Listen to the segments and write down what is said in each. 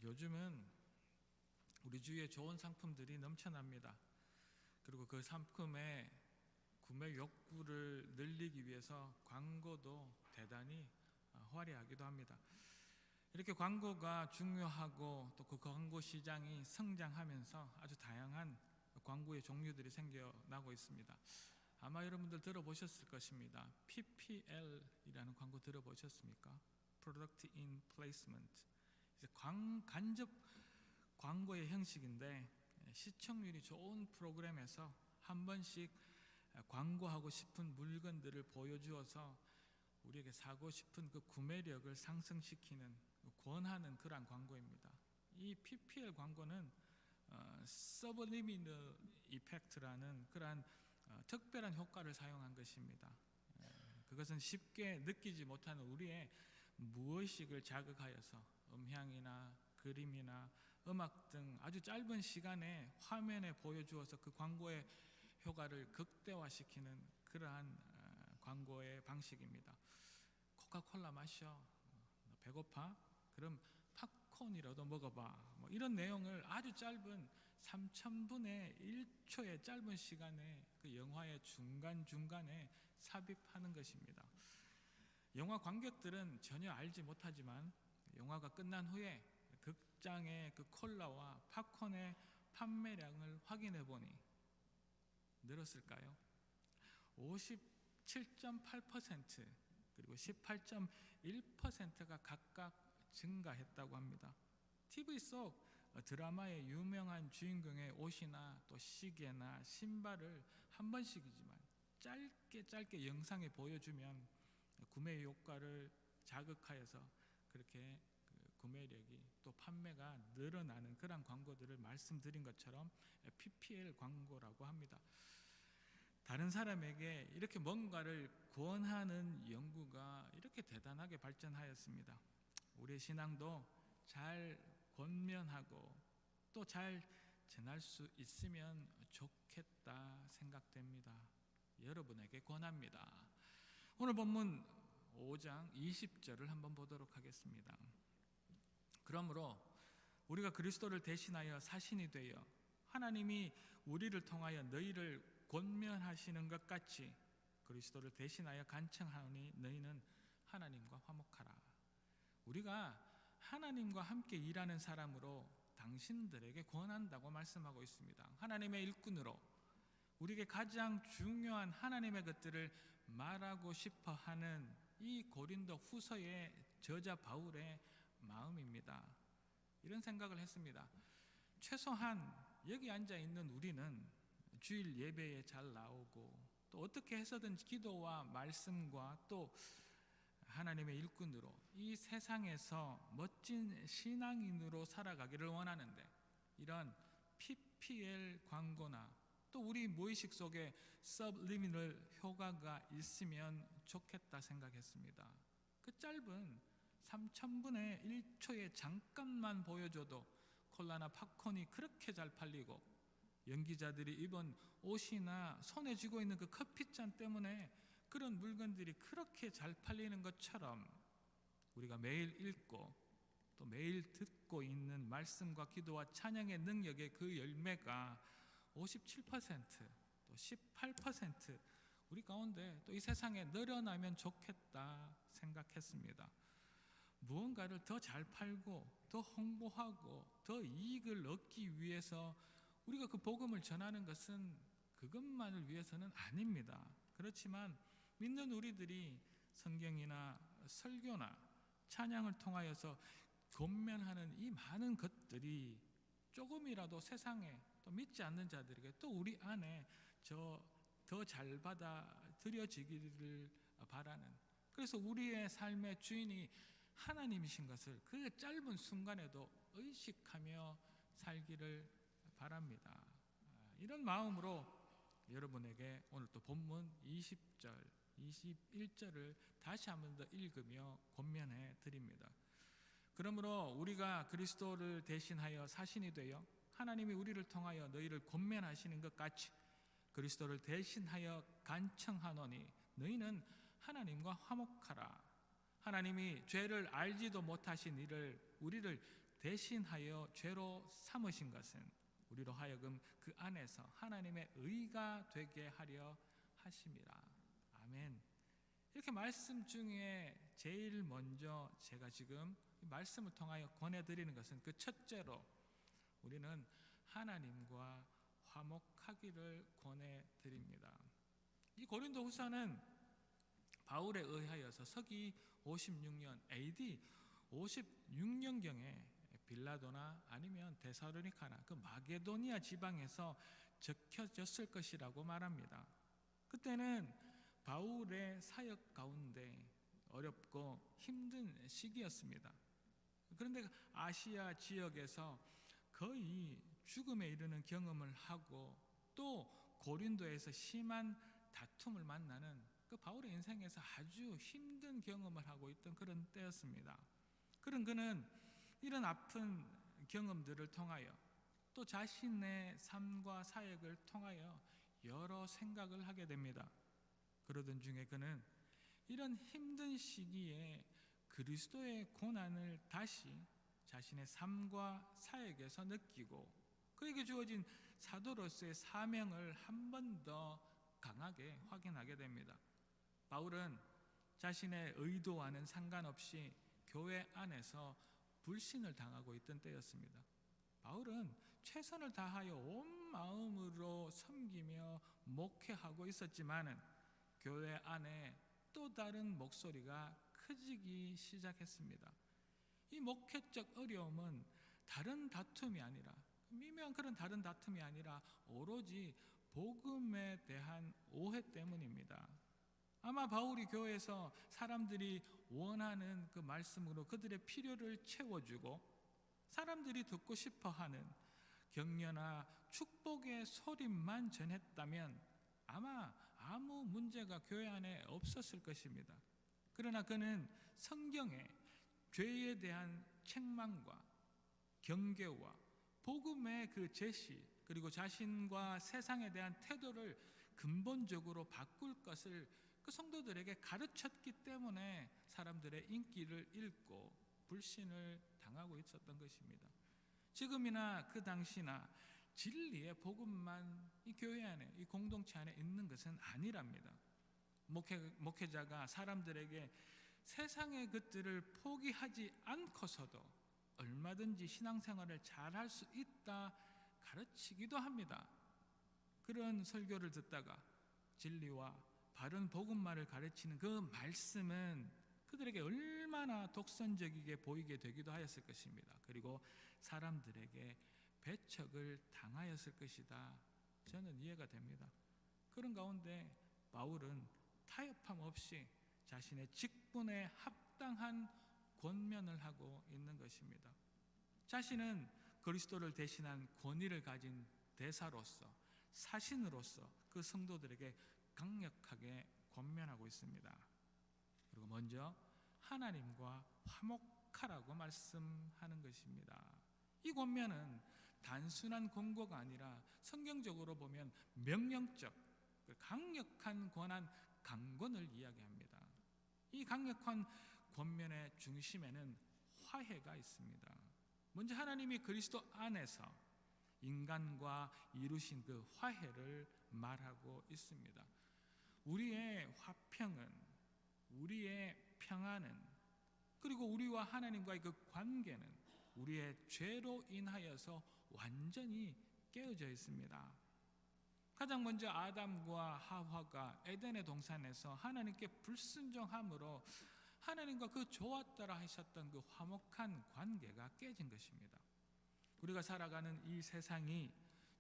요즘은 우리 주위에 좋은 상품들이 넘쳐납니다. 그리고 그 상품의 구매 욕구를 늘리기 위해서 광고도 대단히 화려하기도 합니다. 이렇게 광고가 중요하고 또 그 광고 시장이 성장하면서 아주 다양한 광고의 종류들이 생겨나고 있습니다. 아마 여러분들 들어보셨을 것입니다. PPL이라는 광고 들어보셨습니까? Product in Placement. 간접 광고의 형식인데 시청률이 좋은 프로그램에서 한 번씩 광고하고 싶은 물건들을 보여주어서 우리에게 사고 싶은 그 구매력을 상승시키는, 권하는 그러한 광고입니다. 이 PPL 광고는 Subliminal Effect라는 그러한 특별한 효과를 사용한 것입니다. 그것은 쉽게 느끼지 못하는 우리의 무의식을 자극하여서 음향이나 그림이나 음악 등 아주 짧은 시간에 화면에 보여주어서 그 광고의 효과를 극대화시키는 그러한 광고의 방식입니다. 코카콜라 마셔, 배고파? 그럼 팝콘이라도 먹어봐. 이런 내용을 아주 짧은 3000분의 1초의 짧은 시간에 그 영화의 중간중간에 삽입하는 것입니다. 영화 관객들은 전혀 알지 못하지만 영화가 끝난 후에 극장의 그 콜라와 팝콘의 판매량을 확인해 보니 늘었을까요? 57.8% 그리고 18.1%가 각각 증가했다고 합니다. TV 속 드라마의 유명한 주인공의 옷이나 또 시계나 신발을 한 번씩이지만 짧게 영상에 보여주면 구매 효과를 자극하여서 그렇게 구매력이 또 판매가 늘어나는 그런 광고들을 말씀드린 것처럼 PPL 광고라고 합니다. 다른 사람에게 이렇게 뭔가를 권하는 연구가 이렇게 대단하게 발전하였습니다. 우리의 신앙도 잘 권면하고 또 잘 전할 수 있으면 좋겠다 생각됩니다. 여러분에게 권합니다. 오늘 본문 5장 20절을 한번 보도록 하겠습니다. 그러므로 우리가 그리스도를 대신하여 사신이 되어 하나님이 우리를 통하여 너희를 권면하시는 것 같이 그리스도를 대신하여 간청하니 너희는 하나님과 화목하라. 우리가 하나님과 함께 일하는 사람으로 당신들에게 권한다고 말씀하고 있습니다. 하나님의 일꾼으로 우리에게 가장 중요한 하나님의 것들을 말하고 싶어 하는 이 고린도 후서의 저자 바울의 마음입니다. 이런 생각을 했습니다. 최소한 여기 앉아 있는 우리는 주일 예배에 잘 나오고 또 어떻게 해서든 기도와 말씀과 또 하나님의 일꾼으로 이 세상에서 멋진 신앙인으로 살아가기를 원하는데 이런 PPL 광고나 또 우리 무의식 속에 서블리미널 효과가 있으면 좋겠다 생각했습니다. 그 짧은 3000분의 1초에 잠깐만 보여줘도 콜라나 팝콘이 그렇게 잘 팔리고 연기자들이 입은 옷이나 손에 쥐고 있는 그 커피잔 때문에 그런 물건들이 그렇게 잘 팔리는 것처럼 우리가 매일 읽고 또 매일 듣고 있는 말씀과 기도와 찬양의 능력의 그 열매가 57%, 또 18% 우리 가운데 또 이 세상에 늘어나면 좋겠다 생각했습니다. 무언가를 더 잘 팔고 더 홍보하고 더 이익을 얻기 위해서 우리가 그 복음을 전하는 것은 그것만을 위해서는 아닙니다. 그렇지만 믿는 우리들이 성경이나 설교나 찬양을 통하여서 권면하는 이 많은 것들이 조금이라도 세상에 또 믿지 않는 자들에게 또 우리 안에 더 잘 받아들여지기를 바라는, 그래서 우리의 삶의 주인이 하나님이신 것을 그 짧은 순간에도 의식하며 살기를 바랍니다. 이런 마음으로 여러분에게 오늘 또 본문 20절, 21절을 다시 한번 더 읽으며 권면해 드립니다. 그러므로 우리가 그리스도를 대신하여 사신이 되어 하나님이 우리를 통하여 너희를 권면하시는 것 같이 그리스도를 대신하여 간청하노니 너희는 하나님과 화목하라. 하나님이 죄를 알지도 못하신 우리를 대신하여 죄로 삼으신 것은 우리로 하여금 그 안에서 하나님의 의가 되게 하려 하심이라. 아멘. 이렇게 말씀 중에 제일 먼저 제가 지금 이 말씀을 통하여 권해드리는 것은 그 첫째로 우리는 하나님과 화목하기를 권해드립니다. 이 고린도후서는 바울에 의하여서 서기 56년 AD 56년경에 빌라도나 아니면 데살로니카나 그 마게도니아 지방에서 적혀졌을 것이라고 말합니다. 그때는 바울의 사역 가운데 어렵고 힘든 시기였습니다. 그런데 아시아 지역에서 거의 죽음에 이르는 경험을 하고 또 고린도에서 심한 다툼을 만나는 그 바울의 인생에서 아주 힘든 경험을 하고 있던 그런 때였습니다. 그런 그는 이런 아픈 경험들을 통하여 또 자신의 삶과 사역을 통하여 여러 생각을 하게 됩니다. 그러던 중에 그는 이런 힘든 시기에 그리스도의 고난을 다시 자신의 삶과 사역에서 느끼고 그에게 주어진 사도로서의 사명을 한 번 더 강하게 확인하게 됩니다. 바울은 자신의 의도와는 상관없이 교회 안에서 불신을 당하고 있던 때였습니다. 바울은 최선을 다하여 온 마음으로 섬기며 목회하고 있었지만은 교회 안에 또 다른 목소리가 커지기 시작했습니다. 이 목회적 어려움은 다른 다툼이 아니라 미묘한 그런 다른 다툼이 아니라 오로지 복음에 대한 오해 때문입니다. 아마 바울이 교회에서 사람들이 원하는 그 말씀으로 그들의 필요를 채워주고 사람들이 듣고 싶어하는 격려나 축복의 소리만 전했다면 아마 아무 문제가 교회 안에 없었을 것입니다. 그러나 그는 성경에 죄에 대한 책망과 경계와 복음의 그 제시 그리고 자신과 세상에 대한 태도를 근본적으로 바꿀 것을 그 성도들에게 가르쳤기 때문에 사람들의 인기를 잃고 불신을 당하고 있었던 것입니다. 지금이나 그 당시나 진리의 복음만 이 교회 안에 이 공동체 안에 있는 것은 아니랍니다. 목회자가 사람들에게 세상의 것들을 포기하지 않고서도 얼마든지 신앙생활을 잘할 수 있다 가르치기도 합니다. 그런 설교를 듣다가 진리와 바른 복음만을 가르치는 그 말씀은 그들에게 얼마나 독선적이게 보이게 되기도 하였을 것입니다. 그리고 사람들에게 배척을 당하였을 것이다. 저는 이해가 됩니다. 그런 가운데 바울은 타협함 없이 자신의 직분에 합당한 권면을 하고 있는 것입니다. 자신은 그리스도를 대신한 권위를 가진 대사로서 사신으로서 그 성도들에게 강력하게 권면하고 있습니다. 그리고 먼저 하나님과 화목하라고 말씀하는 것입니다. 이 권면은 단순한 권고가 아니라 성경적으로 보면 명령적 강력한 권한 강권을 이야기합니다. 이 강력한 권면의 중심에는 화해가 있습니다. 먼저 하나님이 그리스도 안에서 인간과 이루신 그 화해를 말하고 있습니다. 우리의 화평은, 우리의 평안은, 그리고 우리와 하나님과의 그 관계는 우리의 죄로 인하여서 완전히 깨어져 있습니다. 가장 먼저 아담과 하와가 에덴의 동산에서 하나님께 불순종함으로 하나님과 그 좋았더라 하셨던 그 화목한 관계가 깨진 것입니다. 우리가 살아가는 이 세상이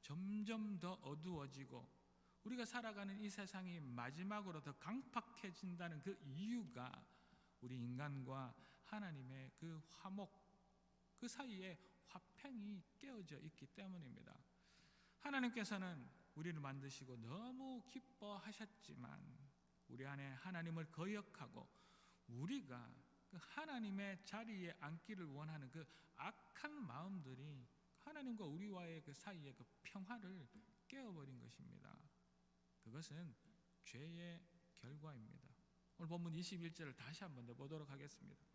점점 더 어두워지고 우리가 살아가는 이 세상이 마지막으로 더 강팍해진다는 그 이유가 우리 인간과 하나님의 그 화목, 그 사이에 화평이 깨어져 있기 때문입니다. 하나님께서는 우리를 만드시고 너무 기뻐하셨지만 우리 안에 하나님을 거역하고 우리가 그 하나님의 자리에 앉기를 원하는 그 악한 마음들이 하나님과 우리와의 그 사이의 그 평화를 깨어버린 것입니다. 그것은 죄의 결과입니다. 오늘 본문 21절을 다시 한번 더 보도록 하겠습니다.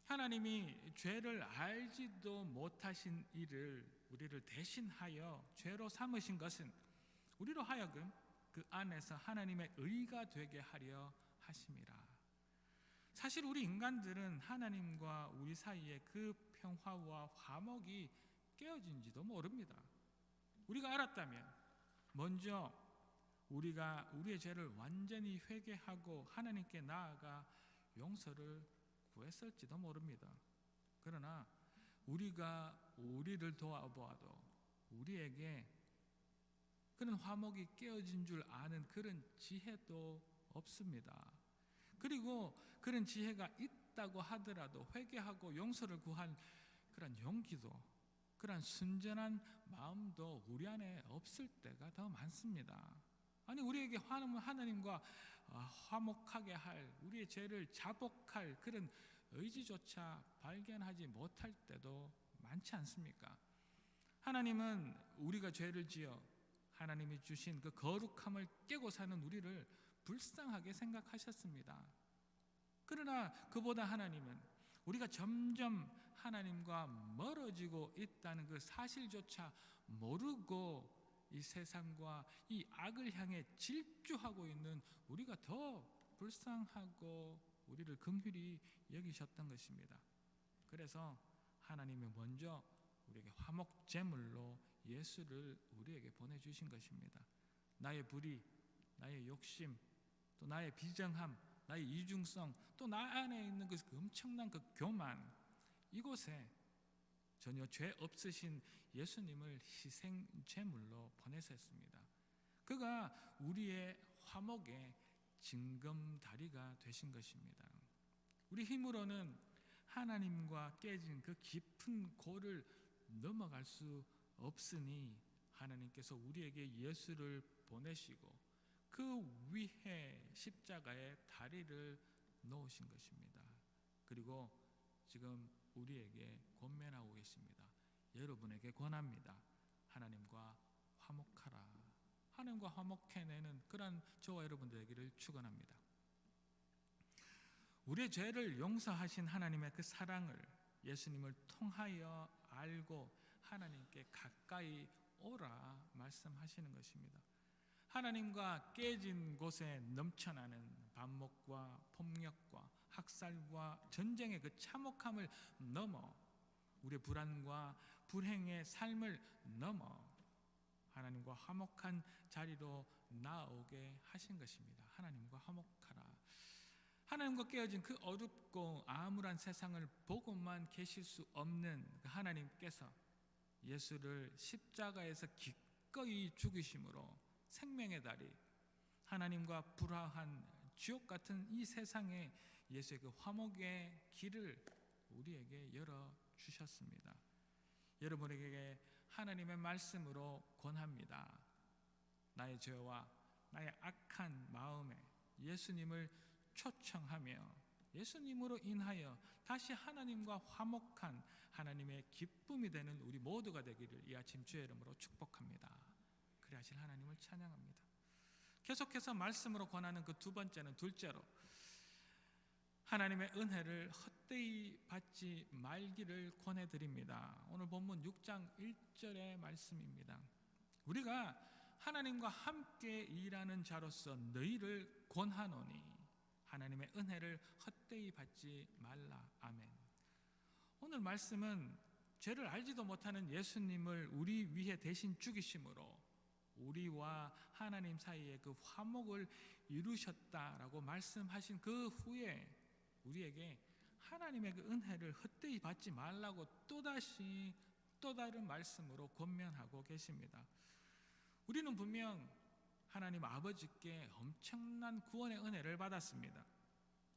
하나님이 죄를 알지도 못하신 이를 우리를 대신하여 죄로 삼으신 것은 우리로 하여금 그 안에서 하나님의 의가 되게 하려 하심이라. 사실 우리 인간들은 하나님과 우리 사이에 그 평화와 화목이 깨어진지도 모릅니다. 우리가 알았다면 먼저 우리가 우리의 죄를 완전히 회개하고 하나님께 나아가 용서를 구했을지도 모릅니다. 그러나 우리가 우리를 도와보아도 우리에게 그런 화목이 깨어진 줄 아는 그런 지혜도 없습니다. 그리고 그런 지혜가 있다고 하더라도 회개하고 용서를 구할 그런 용기도, 그런 순전한 마음도 우리 안에 없을 때가 더 많습니다. 아니, 우리에게 하나님과 화목하게 할, 우리의 죄를 자복할 그런 의지조차 발견하지 못할 때도 많지 않습니까? 하나님은 우리가 죄를 지어 하나님이 주신 그 거룩함을 깨고 사는 우리를 불쌍하게 생각하셨습니다. 그러나 그보다 하나님은 우리가 점점 하나님과 멀어지고 있다는 그 사실조차 모르고 이 세상과 이 악을 향해 질주하고 있는 우리가 더 불쌍하고 우리를 긍휼히 여기셨던 것입니다. 그래서 하나님이 먼저 우리에게 화목 제물로 예수를 우리에게 보내주신 것입니다. 나의 불의, 나의 욕심, 또 나의 비정함, 나의 이중성, 또 나 안에 있는 그 엄청난 그 교만, 이곳에 전혀 죄 없으신 예수님을 희생 제물로 보내셨습니다. 그가 우리의 화목의 징검다리가 되신 것입니다. 우리 힘으로는 하나님과 깨진 그 깊은 골을 넘어갈 수 없으니 하나님께서 우리에게 예수를 보내시고 그 위에 십자가에 다리를 놓으신 것입니다. 그리고 지금 우리에게 권면하고 계십니다. 여러분에게 권합니다. 하나님과 화목하라. 하나님과 화목해내는 그런 저와 여러분들 되기를 축원합니다. 우리의 죄를 용서하신 하나님의 그 사랑을 예수님을 통하여 알고 하나님께 가까이 오라 말씀하시는 것입니다. 하나님과 깨진 곳에 넘쳐나는 반목과 폭력과 학살과 전쟁의 그 참혹함을 넘어 우리의 불안과 불행의 삶을 넘어 하나님과 화목한 자리로 나오게 하신 것입니다. 하나님과 화목하라. 하나님과 깨어진 그 어둡고 암울한 세상을 보고만 계실 수 없는 하나님께서 예수를 십자가에서 기꺼이 죽이심으로 생명의 다리, 하나님과 불화한 지옥 같은 이 세상에 예수의 그 화목의 길을 우리에게 열어 주셨습니다. 여러분에게 하나님의 말씀으로 권합니다. 나의 죄와 나의 악한 마음에 예수님을 초청하며 예수님으로 인하여 다시 하나님과 화목한 하나님의 기쁨이 되는 우리 모두가 되기를 이 아침 주의 이름으로 축복합니다. 그래 하실 하나님을 찬양합니다. 계속해서 말씀으로 권하는 그 두 번째는 둘째로 하나님의 은혜를 헛되이 받지 말기를 권해드립니다. 오늘 본문 6장 1절의 말씀입니다. 우리가 하나님과 함께 일하는 자로서 너희를 권하노니 하나님의 은혜를 헛되이 받지 말라. 아멘. 오늘 말씀은 죄를 알지도 못하는 예수님을 우리 위해 대신 죽이심으로 우리와 하나님 사이에 그 화목을 이루셨다라고 말씀하신 그 후에 우리에게 하나님의 그 은혜를 헛되이 받지 말라고 또다시 또 다른 말씀으로 권면하고 계십니다. 우리는 분명 하나님 아버지께 엄청난 구원의 은혜를 받았습니다.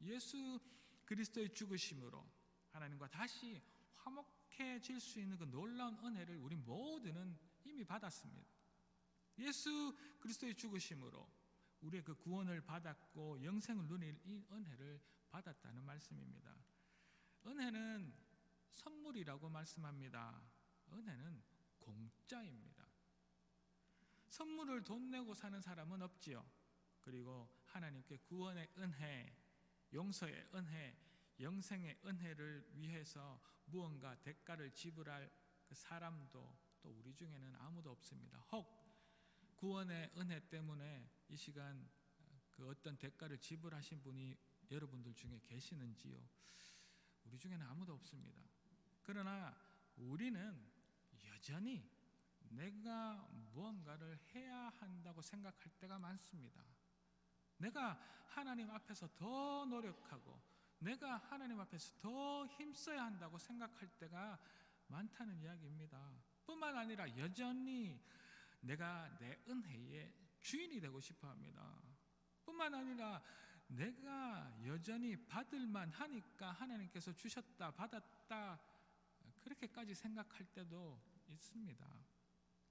예수 그리스도의 죽으심으로 하나님과 다시 화목해질 수 있는 그 놀라운 은혜를 우리 모두는 이미 받았습니다. 예수 그리스도의 죽으심으로 우리의 그 구원을 받았고 영생을 누릴 이 은혜를 받았다는 말씀입니다. 은혜는 선물이라고 말씀합니다. 은혜는 공짜입니다. 선물을 돈 내고 사는 사람은 없지요. 그리고 하나님께 구원의 은혜, 용서의 은혜, 영생의 은혜를 위해서 무언가 대가를 지불할 그 사람도 또 우리 중에는 아무도 없습니다. 혹 구원의 은혜 때문에 이 시간 그 어떤 대가를 지불하신 분이 여러분들 중에 계시는지요? 우리 중에는 아무도 없습니다. 그러나 우리는 여전히 내가 무언가를 해야 한다고 생각할 때가 많습니다. 내가 하나님 앞에서 더 노력하고 내가 하나님 앞에서 더 힘써야 한다고 생각할 때가 많다는 이야기입니다. 뿐만 아니라 여전히 내가 내 은혜의 주인이 되고 싶어 합니다. 뿐만 아니라 내가 여전히 받을만 하니까 하나님께서 주셨다 받았다 그렇게까지 생각할 때도 있습니다.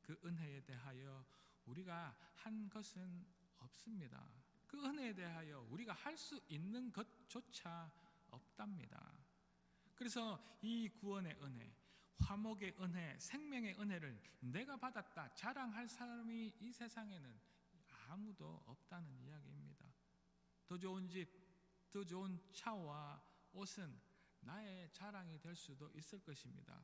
그 은혜에 대하여 우리가 한 것은 없습니다. 그 은혜에 대하여 우리가 할 수 있는 것조차 없답니다. 그래서 이 구원의 은혜, 화목의 은혜, 생명의 은혜를 내가 받았다 자랑할 사람이 이 세상에는 아무도 없다는 이야기입니다. 더 좋은 집, 더 좋은 차와 옷은 나의 자랑이 될 수도 있을 것입니다.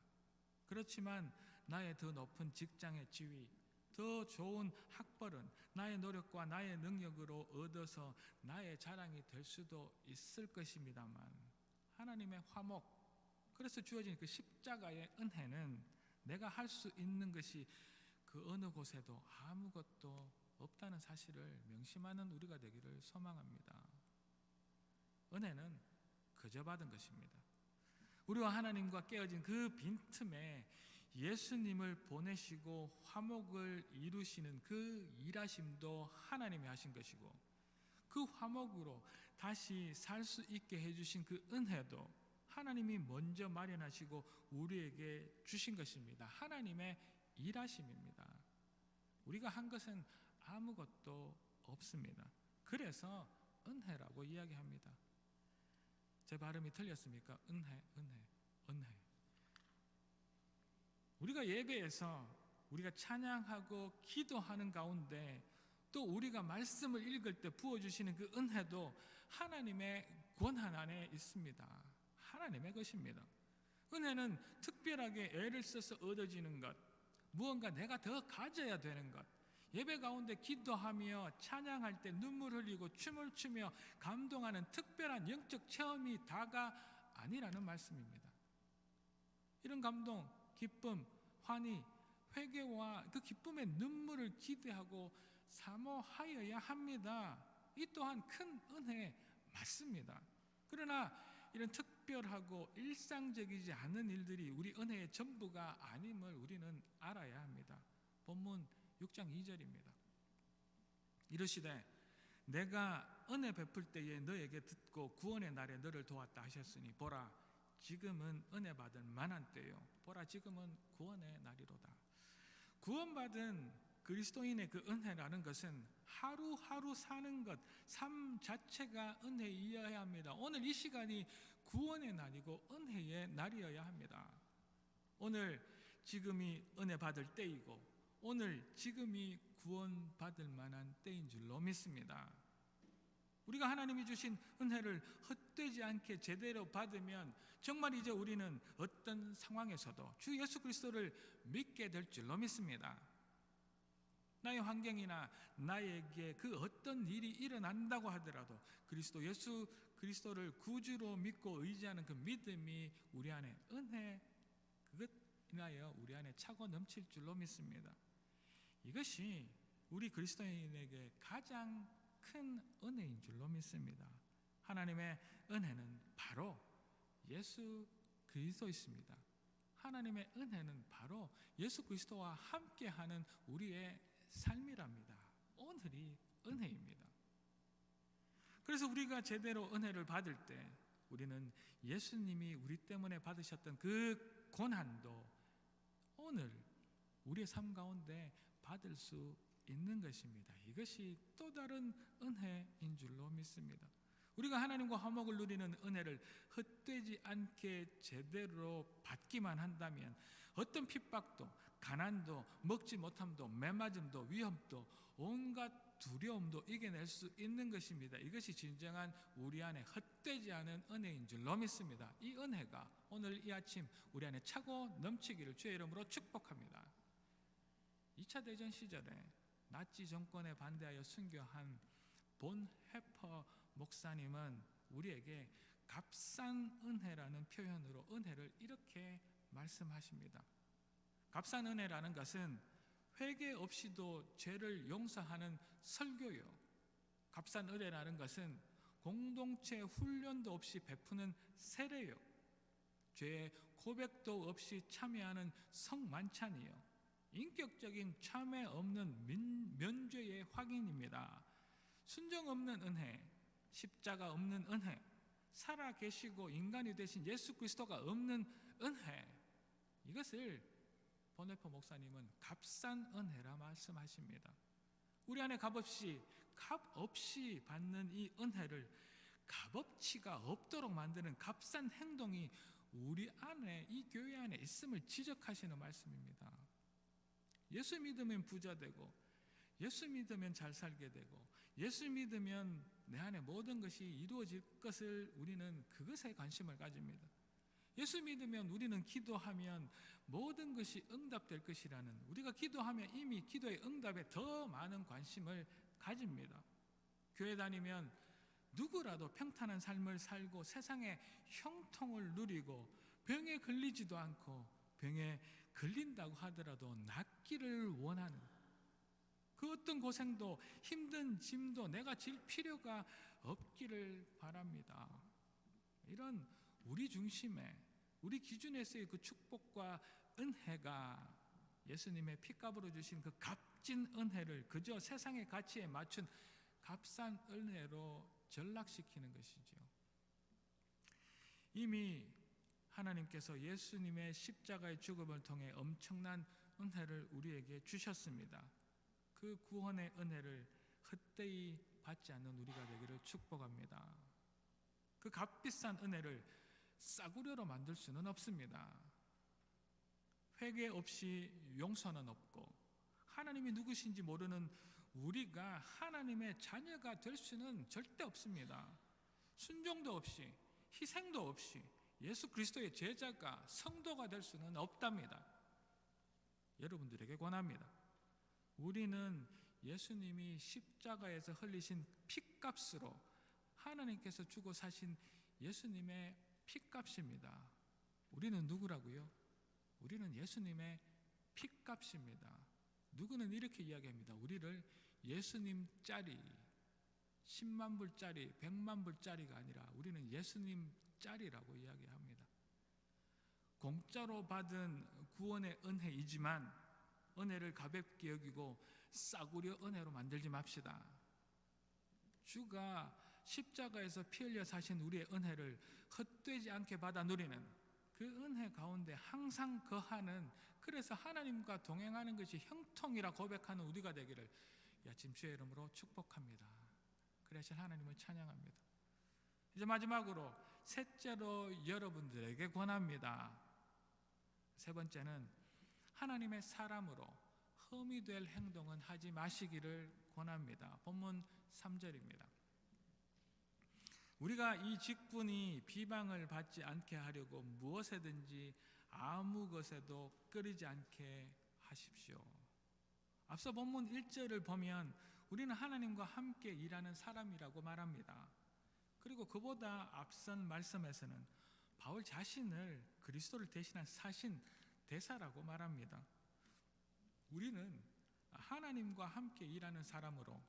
그렇지만 나의 더 높은 직장의 지위, 더 좋은 학벌은 나의 노력과 나의 능력으로 얻어서 나의 자랑이 될 수도 있을 것입니다만 하나님의 화목, 그래서 주어진 그 십자가의 은혜는 내가 할 수 있는 것이 그 어느 곳에도 아무것도 없다는 사실을 명심하는 우리가 되기를 소망합니다. 은혜는 그저 받은 것입니다. 우리와 하나님과 깨어진 그 빈틈에 예수님을 보내시고 화목을 이루시는 그 일하심도 하나님이 하신 것이고 그 화목으로 다시 살 수 있게 해주신 그 은혜도 하나님이 먼저 마련하시고 우리에게 주신 것입니다. 하나님의 일하심입니다. 우리가 한 것은 아무것도 없습니다. 그래서 은혜라고 이야기합니다. 제 발음이 틀렸습니까? 은혜. 우리가 예배에서 우리가 찬양하고 기도하는 가운데 또 우리가 말씀을 읽을 때 부어주시는 그 은혜도 하나님의 권한 안에 있습니다. 하나님의 것입니다. 은혜는 특별하게 애를 써서 얻어지는 것, 무언가 내가 더 가져야 되는 것, 예배 가운데 기도하며 찬양할 때 눈물 흘리고 춤을 추며 감동하는 특별한 영적 체험이 다가 아니라는 말씀입니다. 이런 감동, 기쁨, 환희, 회개와 그 기쁨의 눈물을 기대하고 사모하여야 합니다. 이 또한 큰 은혜 맞습니다. 그러나 이런 특별하고 일상적이지 않은 일들이 우리 은혜의 전부가 아님을 우리는 알아야 합니다. 본문 6장 2절입니다. 이르시되 내가 은혜 베풀 때에 너에게 듣고 구원의 날에 너를 도왔다 하셨으니 보라 지금은 은혜 받을 만한 때요 보라 지금은 구원의 날이로다. 구원받은 그리스도인의 그 은혜라는 것은 하루하루 사는 것, 삶 자체가 은혜이어야 합니다. 오늘 이 시간이 구원의 날이고 은혜의 날이어야 합니다. 오늘 지금이 은혜 받을 때이고 오늘 지금이 구원받을 만한 때인 줄로 믿습니다. 우리가 하나님이 주신 은혜를 헛되지 않게 제대로 받으면 정말 이제 우리는 어떤 상황에서도 주 예수 그리스도를 믿게 될 줄로 믿습니다. 나의 환경이나 나에게 그 어떤 일이 일어난다고 하더라도 그리스도 예수 그리스도를 구주로 믿고 의지하는 그 믿음이 우리 안에 은혜 그것 인하여 우리 안에 차고 넘칠 줄로 믿습니다. 이것이 우리 그리스도인에게 가장 큰 은혜인 줄로 믿습니다. 하나님의 은혜는 바로 예수 그리스도이십니다. 하나님의 은혜는 바로 예수 그리스도와 함께하는 우리의 삶이랍니다. 오늘이 은혜입니다. 그래서 우리가 제대로 은혜를 받을 때 우리는 예수님이 우리 때문에 받으셨던 그 고난도 오늘 우리의 삶 가운데 받을 수 있는 것입니다. 이것이 또 다른 은혜인 줄로 믿습니다. 우리가 하나님과 화목을 누리는 은혜를 헛되지 않게 제대로 받기만 한다면 어떤 핍박도, 가난도, 먹지 못함도, 매맞음도, 위험도, 온갖 두려움도 이겨낼 수 있는 것입니다. 이것이 진정한 우리 안에 헛되지 않은 은혜인 줄로 믿습니다. 이 은혜가 오늘 이 아침 우리 안에 차고 넘치기를 주의 이름으로 축복합니다. 2차 대전 시절에 나치 정권에 반대하여 순교한 본 해퍼 목사님은 우리에게 값싼 은혜라는 표현으로 은혜를 이렇게 말씀하십니다. 값싼 은혜라는 것은 회개 없이도 죄를 용서하는 설교요. 값싼 은혜라는 것은 공동체 훈련도 없이 베푸는 세례요. 죄의 고백도 없이 참여하는 성만찬이요. 인격적인 참회 없는 면죄의 확인입니다. 순종 없는 은혜, 십자가 없는 은혜, 살아 계시고 인간이 되신 예수 그리스도가 없는 은혜, 이것을 보네포 목사님은 값싼 은혜라 말씀하십니다. 우리 안에 값없이 받는 이 은혜를 값어치가 없도록 만드는 값싼 행동이 우리 안에, 이 교회 안에 있음을 지적하시는 말씀입니다. 예수 믿으면 부자 되고, 예수 믿으면 잘 살게 되고, 예수 믿으면 내 안에 모든 것이 이루어질 것을 우리는 그것에 관심을 가집니다. 예수 믿으면 우리는 기도하면 모든 것이 응답될 것이라는, 우리가 기도하면 이미 기도의 응답에 더 많은 관심을 가집니다. 교회 다니면 누구라도 평탄한 삶을 살고 세상의 형통을 누리고 병에 걸리지도 않고 병에 걸린다고 하더라도 낫기를 원하는, 그 어떤 고생도 힘든 짐도 내가 질 필요가 없기를 바랍니다. 이런 우리 중심의, 우리 기준에서의 그 축복과 은혜가 예수님의 피값으로 주신 그 값진 은혜를 그저 세상의 가치에 맞춘 값싼 은혜로 전락시키는 것이죠. 이미 하나님께서 예수님의 십자가의 죽음을 통해 엄청난 은혜를 우리에게 주셨습니다. 그 구원의 은혜를 헛되이 받지 않는 우리가 되기를 축복합니다. 그 값비싼 은혜를 싸구려로 만들 수는 없습니다. 회개 없이 용서는 없고, 하나님이 누구신지 모르는 우리가 하나님의 자녀가 될 수는 절대 없습니다. 순종도 없이, 희생도 없이 예수 그리스도의 제자가, 성도가 될 수는 없답니다. 여러분들에게 권합니다. 우리는 예수님이 십자가에서 흘리신 피값으로, 하나님께서 주고 사신 예수님의 피값입니다. 우리는 누구라고요? 우리는 예수님의 피값입니다. 누구는 이렇게 이야기합니다. 우리를 예수님짜리, 10만 불짜리, 100만 불짜리가 아니라 우리는 예수님짜리라고 이야기합니다. 공짜로 받은 구원의 은혜이지만 은혜를 가볍게 여기고 싸구려 은혜로 만들지 맙시다. 주가 십자가에서 피 흘려 사신 우리의 은혜를 헛되지 않게 받아 누리는 그 은혜 가운데 항상 거하는, 그래서 하나님과 동행하는 것이 형통이라 고백하는 우리가 되기를 이 아침 주의 이름으로 축복합니다. 그래서 하나님을 찬양합니다. 이제 마지막으로 셋째로 여러분들에게 권합니다. 세 번째는 하나님의 사람으로 흠이 될 행동은 하지 마시기를 권합니다. 본문 3절입니다. 우리가 이 직분이 비방을 받지 않게 하려고 무엇에든지 아무 것에도 끓이지 않게 하십시오. 앞서 본문 1절을 보면 우리는 하나님과 함께 일하는 사람이라고 말합니다. 그리고 그보다 앞선 말씀에서는 바울 자신을 그리스도를 대신한 사신 대사라고 말합니다. 우리는 하나님과 함께 일하는 사람으로,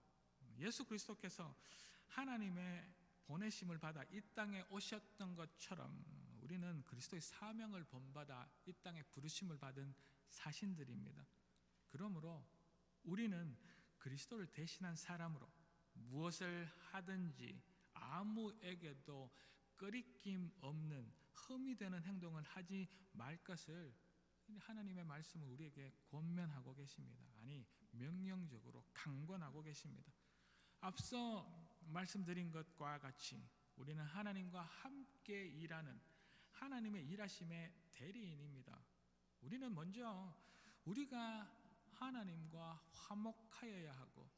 예수 그리스도께서 하나님의 보내심을 받아 이 땅에 오셨던 것처럼 우리는 그리스도의 사명을 본받아 이 땅에 부르심을 받은 사신들입니다. 그러므로 우리는 그리스도를 대신한 사람으로 무엇을 하든지 아무에게도 꺼리낌 없는 흠이 되는 행동을 하지 말 것을 하나님의 말씀을 우리에게 권면하고 계십니다. 아니, 명령적으로 강권하고 계십니다. 앞서 말씀드린 것과 같이 우리는 하나님과 함께 일하는 하나님의 일하심의 대리인입니다. 우리는 먼저 우리가 하나님과 화목하여야 하고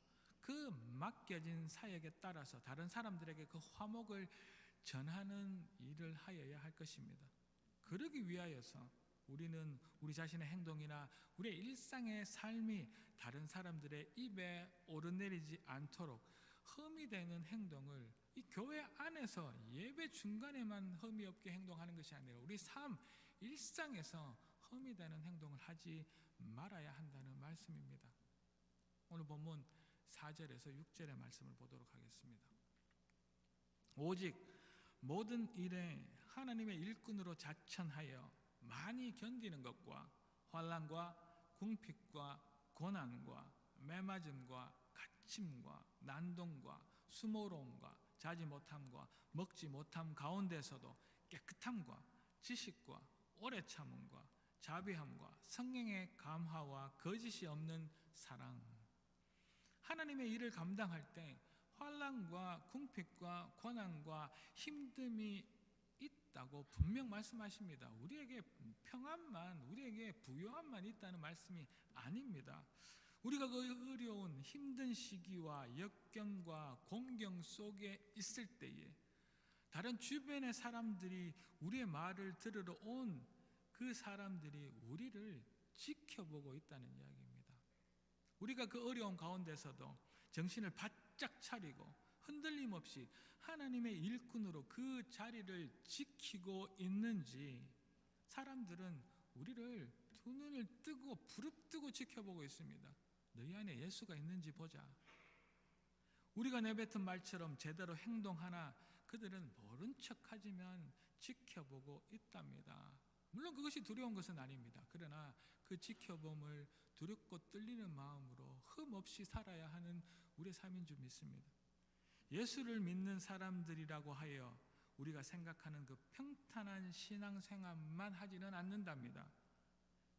그 맡겨진 사역에 따라서 다른 사람들에게 그 화목을 전하는 일을 하여야 할 것입니다. 그러기 위하여서 우리는 우리 자신의 행동이나 우리의 일상의 삶이 다른 사람들의 입에 오르내리지 않도록 흠이 되는 행동을 이 교회 안에서 예배 중간에만 흠이 없게 행동하는 것이 아니라 우리 삶, 일상에서 흠이 되는 행동을 하지 말아야 한다는 말씀입니다. 오늘 본문 4절에서 6절의 말씀을 보도록 하겠습니다. 오직 모든 일에 하나님의 일꾼으로 자천하여 많이 견디는 것과 환난과 궁핍과 고난과 매맞음과 갇힘과 난동과 수모로움과 자지 못함과 먹지 못함 가운데서도 깨끗함과 지식과 오래 참음과 자비함과 성령의 감화와 거짓이 없는 사랑. 하나님의 일을 감당할 때 환난과 궁핍과 고난과 힘듦이 있다고 분명 말씀하십니다. 우리에게 평안만, 우리에게 부요함만 있다는 말씀이 아닙니다. 우리가 그 어려운 힘든 시기와 역경과 공경 속에 있을 때에 다른 주변의 사람들이 우리의 말을 들으러 온 그 사람들이 우리를 지켜보고 있다는 이야기입니다. 우리가 그 어려운 가운데서도 정신을 바짝 차리고 흔들림 없이 하나님의 일꾼으로 그 자리를 지키고 있는지 사람들은 우리를 두 눈을 뜨고 부릅뜨고 지켜보고 있습니다. 너희 안에 예수가 있는지 보자. 우리가 내뱉은 말처럼 제대로 행동하나 그들은 모른 척하지만 지켜보고 있답니다. 물론 그것이 두려운 것은 아닙니다. 그러나 그 지켜봄을 두렵고 떨리는 마음으로 흠없이 살아야 하는 우리의 삶인 줄 믿습니다. 예수를 믿는 사람들이라고 하여 우리가 생각하는 그 평탄한 신앙생활만 하지는 않는답니다.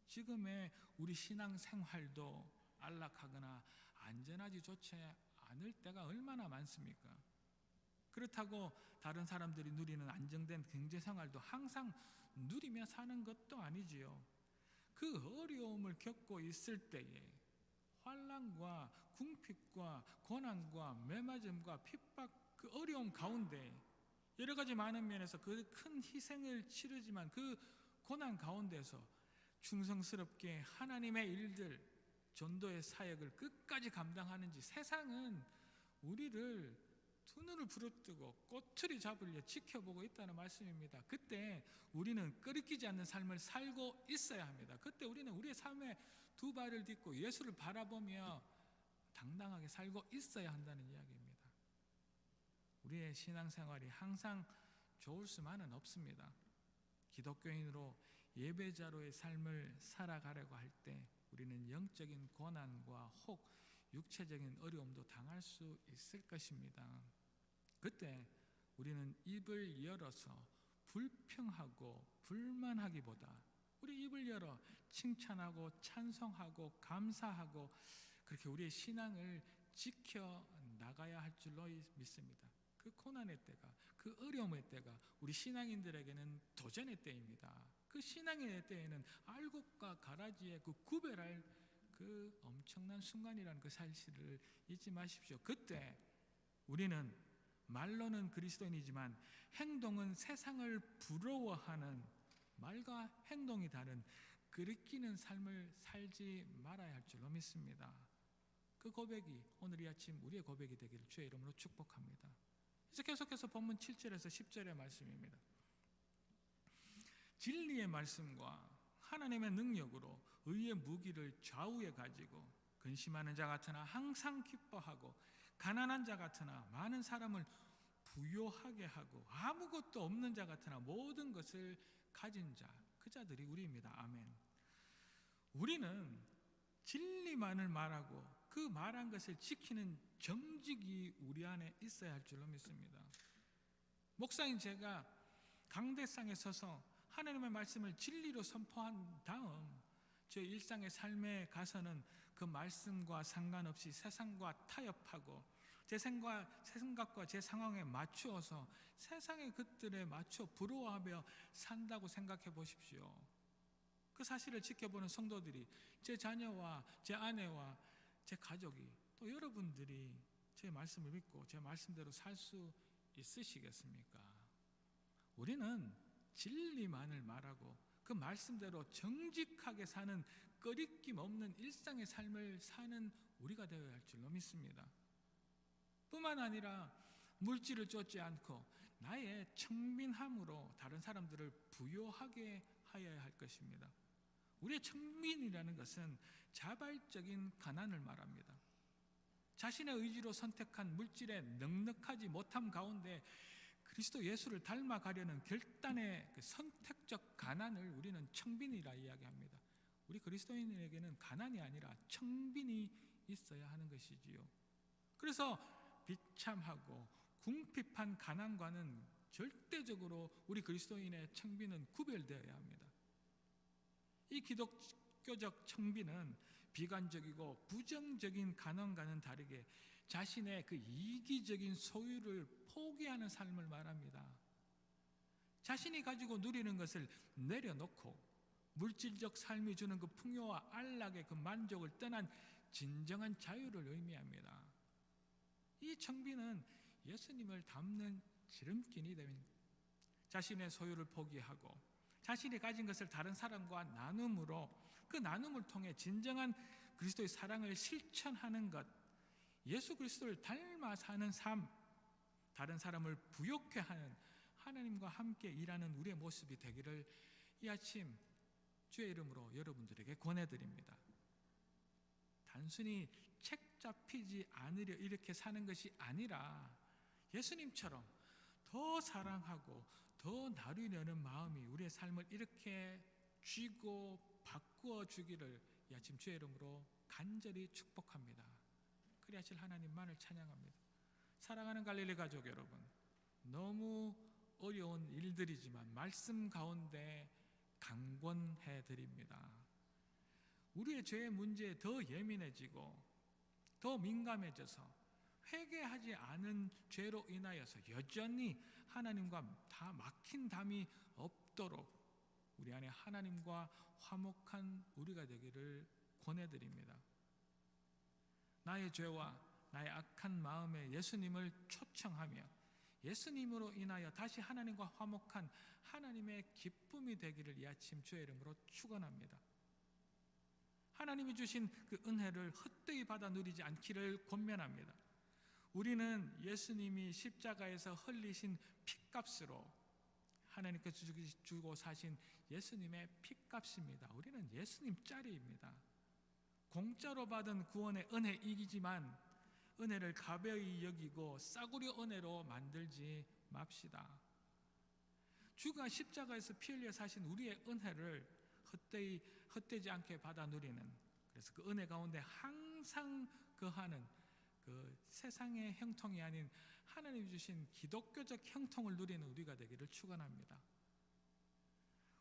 지금의 우리 신앙생활도 안락하거나 안전하지 좋지 않을 때가 얼마나 많습니까? 그렇다고 다른 사람들이 누리는 안정된 경제생활도 항상 누리며 사는 것도 아니지요. 그 어려움을 겪고 있을 때에 환난과 궁핍과 고난과 매맞음과 핍박 그 어려움 가운데 여러 가지 많은 면에서 그 큰 희생을 치르지만 그 고난 가운데서 충성스럽게 하나님의 일들 전도의 사역을 끝까지 감당하는지 세상은 우리를 두 눈을 부릅뜨고 꼬투리 잡으려 지켜보고 있다는 말씀입니다. 그때 우리는 끄리끼지 않는 삶을 살고 있어야 합니다. 그때 우리는 우리의 삶에 두 발을 딛고 예수를 바라보며 당당하게 살고 있어야 한다는 이야기입니다. 우리의 신앙생활이 항상 좋을 수만은 없습니다. 기독교인으로 예배자로의 삶을 살아가려고 할 때 우리는 영적인 고난과 혹 육체적인 어려움도 당할 수 있을 것입니다. 그때 우리는 입을 열어서 불평하고 불만하기보다 우리 입을 열어 칭찬하고 찬송하고 감사하고 그렇게 우리의 신앙을 지켜나가야 할 줄로 믿습니다. 그 고난의 때가, 그 어려움의 때가 우리 신앙인들에게는 도전의 때입니다. 그 신앙의 때에는 알곡과 가라지의 그 구별할 그 엄청난 순간이라는 그 사실을 잊지 마십시오. 그때 우리는 말로는 그리스도인이지만 행동은 세상을 부러워하는 말과 행동이 다른 그리끼는 삶을 살지 말아야 할 줄로 믿습니다. 그 고백이 오늘 이 아침 우리의 고백이 되기를 주의 이름으로 축복합니다. 이제 계속해서 본문 7절에서 10절의 말씀입니다. 진리의 말씀과 하나님의 능력으로 의의 무기를 좌우에 가지고 근심하는 자 같으나 항상 기뻐하고 가난한 자 같으나 많은 사람을 부요하게 하고 아무것도 없는 자 같으나 모든 것을 가진 자, 그 자들이 우리입니다. 아멘. 우리는 진리만을 말하고 그 말한 것을 지키는 정직이 우리 안에 있어야 할 줄로 믿습니다. 목사인 제가 강대상에 서서 하나님의 말씀을 진리로 선포한 다음 제 일상의 삶에 가서는 그 말씀과 상관없이 세상과 타협하고 제 생각과 제 상황에 맞추어서 세상의 것들에 맞춰 부러워하며 산다고 생각해 보십시오. 그 사실을 지켜보는 성도들이 제 자녀와 제 아내와 제 가족이 또 여러분들이 제 말씀을 믿고 제 말씀대로 살 수 있으시겠습니까? 우리는 진리만을 말하고 그 말씀대로 정직하게 사는 꺼리낌 없는 일상의 삶을 사는 우리가 되어야 할 줄로 믿습니다. 뿐만 아니라 물질을 쫓지 않고 나의 청빈함으로 다른 사람들을 부요하게 하여야 할 것입니다. 우리의 청빈이라는 것은 자발적인 가난을 말합니다. 자신의 의지로 선택한 물질에 넉넉하지 못함 가운데 그리스도 예수를 닮아가려는 결단의 그 선택적 가난을 우리는 청빈이라 이야기합니다. 우리 그리스도인에게는 가난이 아니라 청빈이 있어야 하는 것이지요. 그래서 비참하고 궁핍한 가난과는 절대적으로 우리 그리스도인의 청빈은 구별되어야 합니다. 이 기독교적 청빈은 비관적이고 부정적인 가난과는 다르게 자신의 그 이기적인 소유를 포기하는 삶을 말합니다. 자신이 가지고 누리는 것을 내려놓고 물질적 삶이 주는 그 풍요와 안락의 그 만족을 떠난 진정한 자유를 의미합니다. 이 청빈은 예수님을 닮는 지름길이 됩니다. 자신의 소유를 포기하고 자신이 가진 것을 다른 사람과 나눔으로 그 나눔을 통해 진정한 그리스도의 사랑을 실천하는 것, 예수 그리스도를 닮아 사는 삶, 다른 사람을 부욕해 하는 하나님과 함께 일하는 우리의 모습이 되기를 이 아침 주의 이름으로 여러분들에게 권해드립니다. 단순히 책 잡히지 않으려 이렇게 사는 것이 아니라 예수님처럼 더 사랑하고 더 나누려는 마음이 우리의 삶을 이렇게 쥐고 바꾸어 주기를 이 아침 주의 이름으로 간절히 축복합니다. 그리하실 하나님만을 찬양합니다. 사랑하는 갈릴리 가족 여러분, 너무 어려운 일들이지만 말씀 가운데 강권해 드립니다. 우리의 죄의 문제에 더 예민해지고 더 민감해져서 회개하지 않은 죄로 인하여서 여전히 하나님과 다 막힌 담이 없도록 우리 안에 하나님과 화목한 우리가 되기를 권해드립니다. 나의 죄와 나의 악한 마음에 예수님을 초청하며 예수님으로 인하여 다시 하나님과 화목한 하나님의 기쁨이 되기를 이 아침 주의 이름으로 축원합니다. 하나님이 주신 그 은혜를 헛되이 받아 누리지 않기를 권면합니다. 우리는 예수님이 십자가에서 흘리신 피값으로 하나님께서 주고 사신 예수님의 피값입니다. 우리는 예수님 짤입니다. 공짜로 받은 구원의 은혜이기지만 은혜를 가벼이 여기고 싸구려 은혜로 만들지 맙시다. 주가 십자가에서 피 흘려 사신 우리의 은혜를 헛되지 않게 받아 누리는, 그래서 그 은혜 가운데 항상 거하는 그 세상의 형통이 아닌 하나님 주신 기독교적 형통을 누리는 우리가 되기를 축원합니다.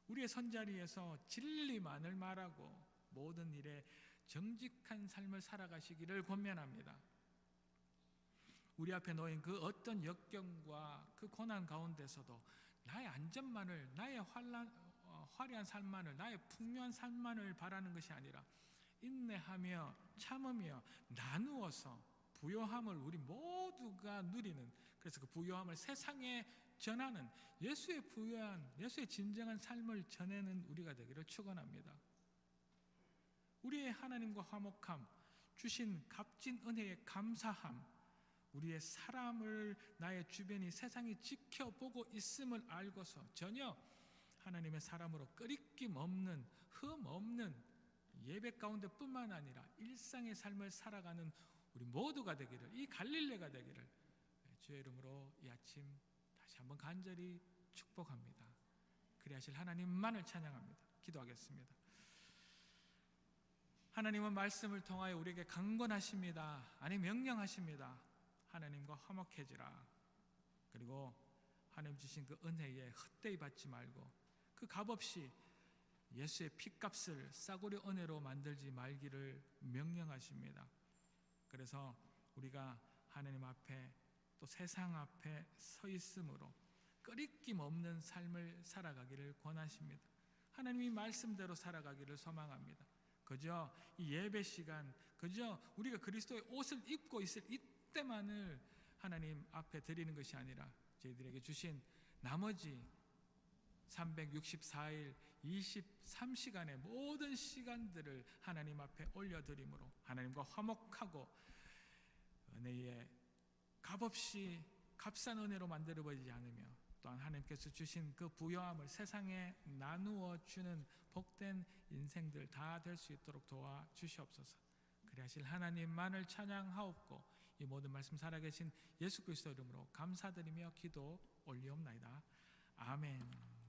우리의 손자리에서 진리만을 말하고 모든 일에 정직한 삶을 살아가시기를 권면합니다. 우리 앞에 놓인 그 어떤 역경과 그 고난 가운데서도 나의 안전만을, 나의 화려한 삶만을, 나의 풍요한 삶만을 바라는 것이 아니라 인내하며 참으며 나누어서 부요함을 우리 모두가 누리는, 그래서 그 부요함을 세상에 전하는 예수의 부요한, 예수의 진정한 삶을 전하는 우리가 되기를 축원합니다. 우리의 하나님과 화목함, 주신 값진 은혜에 감사함, 우리의 사람을 나의 주변이 세상이 지켜보고 있음을 알고서 전혀 하나님의 사람으로 끄리낌 없는, 흠 없는 예배 가운데 뿐만 아니라 일상의 삶을 살아가는 우리 모두가 되기를, 이 갈릴레가 되기를 주의 이름으로 이 아침 다시 한번 간절히 축복합니다. 그리하실 하나님만을 찬양합니다. 기도하겠습니다. 하나님은 말씀을 통하여 우리에게 강권하십니다. 아니 명령하십니다. 하나님과 화목해지라. 그리고 하나님 주신 그 은혜에 헛되이 받지 말고 그 값없이 예수의 피값을 싸구려 은혜로 만들지 말기를 명령하십니다. 그래서 우리가 하나님 앞에 또 세상 앞에 서 있으므로 꺼리낌 없는 삶을 살아가기를 권하십니다. 하나님이 말씀대로 살아가기를 소망합니다. 그저 이 예배 시간, 그저 우리가 그리스도의 옷을 입고 있을 이때만을 하나님 앞에 드리는 것이 아니라 저희들에게 주신 나머지 364일 23시간의 모든 시간들을 하나님 앞에 올려드림으로 하나님과 화목하고 은혜의 값없이 값싼 은혜로 만들어버리지 않으며 또한 하나님께서 주신 그 부요함을 세상에 나누어 주는 복된 인생들 다 될 수 있도록 도와주시옵소서. 그리하실 하나님만을 찬양하옵고 이 모든 말씀 살아계신 예수 그리스도 이름으로 감사드리며 기도 올리옵나이다. 아멘.